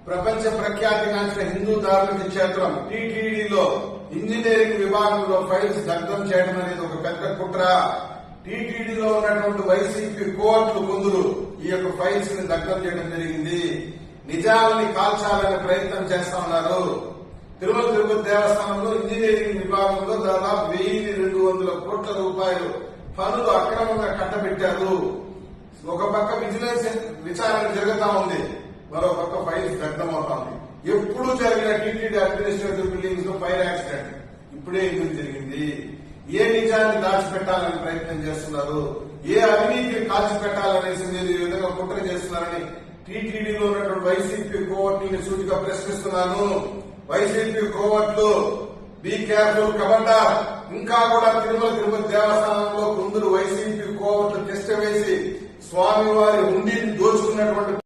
ప్రపంచ ప్రఖ్యాతిగాంచిన హిందూ ధార్మిక క్షేత్రం టీటీడీలో ఇంజనీరింగ్ విభాగంలో ఫైల్స్ దగ్ధం చేయడం అనేది ఒక పెద్ద కుట్ర. టీటీడీలో ఉన్నటువంటి వైసీపీ కోర్టులు కొందరు ఈ యొక్క ఫైల్స్ ని దగ్ధం చేయడం జరిగింది. నిజాలని కాల్చాలనే ప్రయత్నం చేస్తా ఉన్నారు. తిరుమల తిరుపతి దేవస్థానంలో ఇంజనీరింగ్ విభాగంలో దాదాపు 1200 కోట్ల రూపాయలు పనులు అక్రమంగా కట్టబెట్టారు. ఒక పక్క విజిలెన్స్ విచారణ జరుగుతా ఉంది, మరో పక్క ఫైల్స్ దగ్ధమవుతోంది. ఎప్పుడు జరిగిన టీటీడీ అడ్మినిస్ట్రేటివ్ బిల్డింగ్స్ లో ఫైర్ యాక్సిడెంట్ ఇప్పుడే ఎందుకు జరిగింది? ఏ నిజాన్ని దాచిపెట్టాలని ప్రయత్నం చేస్తున్నారు? ఏ అవినీతిని కాల్చిపెట్టాలనేసి మీరు ఈ విధంగా కుట్ర చేస్తున్నారని టీటీడీలో ఉన్నటువంటి వైసీపీ కోవర్టుని సూటిగా ప్రశ్నిస్తున్నాను. వైసీపీ కోవర్టులు బీ కేర్ఫుల్, కబడ్డార్. ఇంకా కూడా తిరుమల తిరుపతి దేవస్థానంలో కొందరు వైసీపీ కోవర్టులు టెస్ట్ వేసి స్వామివారి హుండీని దోచుకున్నటువంటి